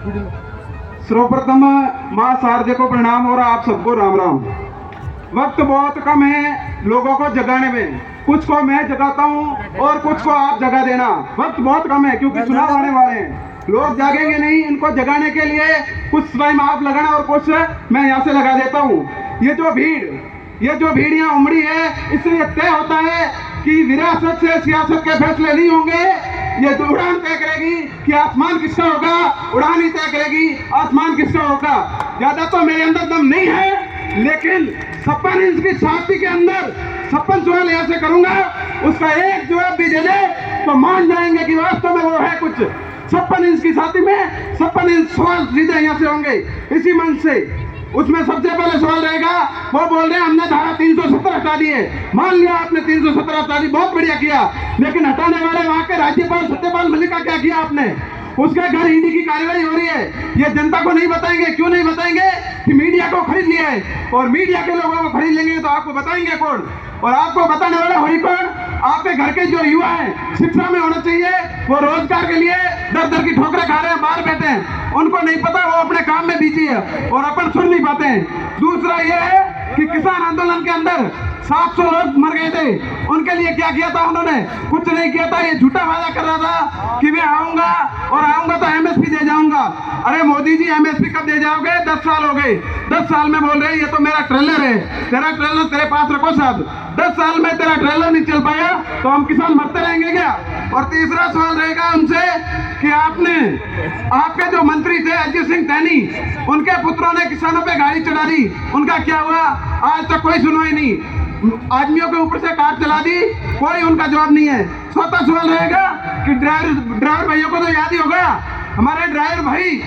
सर्वप्रथम माँ शारदे को प्रणाम और आप सबको राम राम। वक्त बहुत कम है लोगों को जगाने में, कुछ को मैं जगाता हूँ और कुछ को आप जगा देना। वक्त बहुत कम है क्योंकि चुनाव आने वाले हैं, लोग जागेंगे नहीं। इनको जगाने के लिए कुछ टाइम आप लगाना और कुछ मैं यहाँ से लगा देता हूँ। ये जो भीड़ यहाँ उमड़ी है, इससे ये तय होता है कि विरासत से सियासत के फैसले नहीं होंगे। ये तो उड़ान तय करेगी कि आसमान किसका होगा, उड़ान ही तय करेगी आसमान किसका होगा। ज्यादा तो मेरे अंदर दम नहीं है, लेकिन 56 इंच की छाती के अंदर 56 सवाल यहाँ से करूंगा, उसका एक जवाब भी दे दे तो मान जाएंगे कि वास्तव में वो है कुछ। 56 इंच की छाती में 56 इंच सवाल सीधे यहाँ से होंगे इसी मंच से। उसमें सबसे पहले सवाल रहेगा, वो बोल रहे हैं हमने धारा 370 हटा दी है। मान लिया आपने 370 हटा दी, बहुत बढ़िया किया, लेकिन हटाने वाले वहां के राज्यपाल सत्यपाल मलिक का क्या किया आपने? उसके घर ईडी की कार्रवाई हो रही है, ये जनता को नहीं बताएंगे। क्यों नहीं बताएंगे? कि मीडिया को खरीद लिया है, और मीडिया के लोगों को खरीद लेंगे तो आपको बताएंगे कौन? और आपको बताने वाला वही कौन? आपके घर के जो युवा हैं, शिक्षा में होना चाहिए, वो रोजगार के लिए दर दर की ठोकरें खा रहे हैं, बाहर बैठे हैं, उनको नहीं पता, वो अपने काम में बिजी है और अपन सुन नहीं पाते हैं। दूसरा ये है कि किसान आंदोलन के अंदर 700 लोग मर गए थे, उनके लिए क्या किया था उन्होंने? कुछ नहीं किया था। ये झूठा वादा कर रहा था कि मैं आऊंगा और आऊंगा तो एमएसपी दे जाऊंगा। अरे मोदी जी, एमएसपी कब दे जाओगे? 10 साल हो गए। 10 साल में बोल रहे हैं ये तो मेरा ट्रेलर है। तेरा ट्रेलर तेरे पास रखो साहब, 10 साल में तेरा ट्रेलर नहीं चल पाया तो हम किसान मरते रहेंगे क्या? और तीसरा सवाल रहेगा उनसे कि आपके जो मंत्री थे अजय सिंह टहनी, उनके पुत्रों ने किसानों पे गाड़ी चढ़ा दी, उनका क्या हुआ? आज तक कोई सुनवाई नहीं। आदमियों के ऊपर से कार चला दी, कोई उनका जवाब नहीं है। चौथा सवाल रहेगा कि ड्राइवर भाइयों को तो याद ही होगा, हमारे ड्राइवर भाई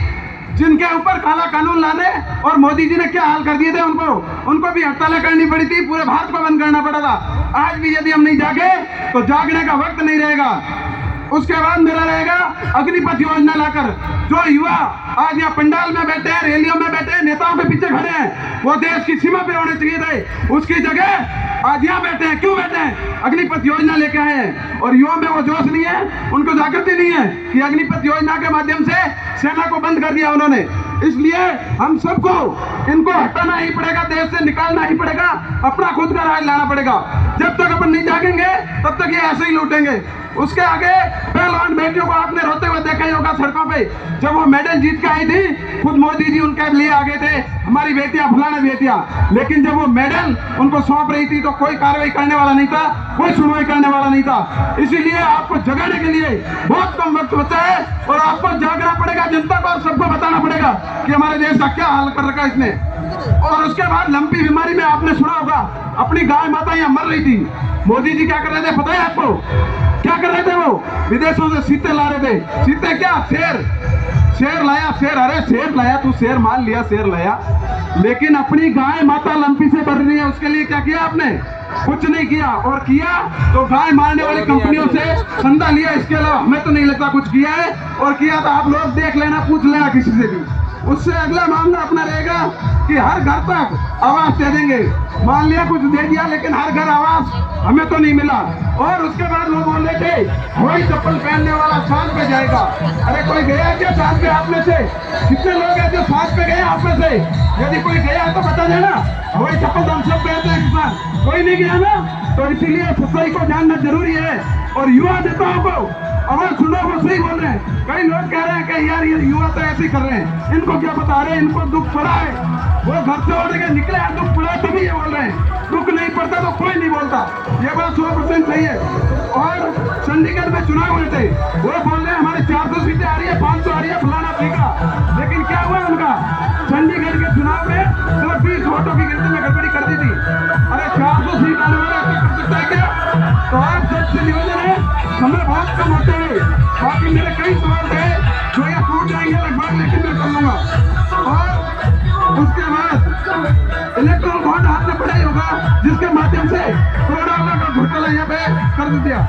जिनके ऊपर काला कानून लाने और मोदी जी ने क्या हाल कर दिए थे, उनको भी हड़तालें करनी पड़ी थी, पूरे भारत को बंद करना पड़ा था। आज भी यदि हम नहीं जागे तो जागने का वक्त नहीं रहेगा। उसके बाद मेरा रहेगा अग्निपथ योजना लाकर जो युवा आज यहाँ पंडाल में बैठे हैं, रैलियों में बैठे हैं, नेताओं के पीछे खड़े हैं, वो देश की सीमा पे होने चाहिए थे, उसकी जगह आज यहाँ बैठे हैं। क्यों बैठे हैं? अग्निपथ योजना लेके आए हैं और युवा में वो जोश नहीं है, उनको जागृति नहीं है कि अग्निपथ योजना के माध्यम से सेना को बंद कर दिया उन्होंने। इसलिए हम सबको इनको हटाना ही पड़ेगा, देश से निकालना ही पड़ेगा, अपना खुद का राज लाना पड़ेगा। जब तक अपन नहीं जागेंगे तब तक ये ऐसे ही लूटेंगे। उसके आगे पहलवान बेटियों को आपने रोते हुए देखा ही होगा सड़कों पे, जब वो मेडल जीत के आई थी, खुद मोदी जी उनके लिए आ गए थे, हमारी बेटियां, फलाना बेटियां, लेकिन जब वो मेडल उनको सौंप रही थी तो कोई कार्रवाई करने वाला नहीं था, कोई सुनवाई करने वाला नहीं था। इसीलिए आपको जगाने के लिए बहुत कम वक्त बचा है और आपको जागना पड़ेगा, जनता को और सबको बताना पड़ेगा कि हमारे देश का क्या हाल कर रखा है इसने। और उसके बाद लंपी बीमारी में आपने सुना होगा, अपनी गाय माता यहाँ मर रही थी, मोदी जी क्या कर रहे थे पता है आपको? क्या कर रहे थे? वो विदेशों से सीते ला रहे थे। सीते क्या? शेर लाया, शेर। अरे शेर लाया, तू शेर मान लिया, शेर लाया, लेकिन अपनी गाय माता लंपी से बढ़ रही है, उसके लिए क्या किया आपने? कुछ नहीं किया। और किया तो गाय मारने वाली कंपनियों से चंदा लिया, इसके अलावा हमें तो नहीं लगता कुछ किया है। और किया तो आप लोग देख लेना, पूछ लेना किसी से भी। उससे अगला मामला अपना रहेगा कि हर घर तक आवास दे देंगे। मान लिया कुछ दे दिया, लेकिन हर घर आवास हमें तो नहीं मिला। और उसके बाद वो बोल रहे थे वही चप्पल पहनने वाला चांद पे जाएगा। अरे कोई गया क्या चांद पे आप में से? कितने लोग हैं जो चांद पे गए आप में से? यदि कोई गया तो बता देना। वही चप्पल तो हम सब पहनते हैं किसान, कोई नहीं गया ना। तो इसीलिए सच्चाई को जानना जरूरी है। और युवा नेताओं को अगर सुनो, वो सही बोल रहे हैं। कई लोग कह रहे हैं कि यार ये युवा तो ऐसे ही कर रहे हैं, इनको क्या बता रहे हैं, इनको दुख पड़ा है, वो घर से उड़ के निकले हैं, दुख पड़ा तभी ये बोल रहे हैं। दुख नहीं पड़ता तो कोई नहीं बोलता, ये बात 100% सही है। और चंडीगढ़ में चुनाव हुए थे, वो बोल रहे हैं हमारे 400 सीटें आ रही है, 500 आ रही है, फलाना फीका, लेकिन क्या हुआ उनका? चंडीगढ़ के चुनाव में सिर्फ 20 वोटों की गिनती में गड़बड़ी कर दी थी। अरे 400 सीट आने वाला कर सकता है क्या? तो आप सबसे निवेदन है, समय बहुत कम होते हैं, बाकी मेरे कई सवाल थे जो ये टूट जाएंगे लगभग, लेकिन मैं कर लूंगा। और उसके बाद इलेक्ट्रल बॉन्ड आपने पढ़ा ही होगा, जिसके माध्यम से करोड़ों का घोटाला यहाँ पे कर दिया।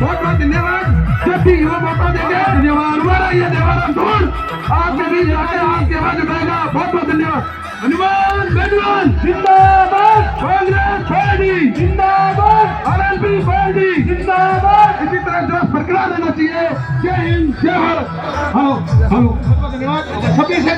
बहुत बहुत धन्यवाद। जब भी युवा मौका देंगे, धन्यवाद। हमारा ये देवाराम ढूंढ आपके बीच जाके आपके आवाज उठाएगा। बहुत बहुत धन्यवाद। हनुमान जिंदाबाद, कांग्रेस पार्टी जिंदाबाद, आरएलपी पार्टी जिंदाबाद। इसी तरह तरह जोश बरकरार रहना चाहिए। जय हिंद, जय भारत। हेलो हेलो, धन्यवाद। 26 से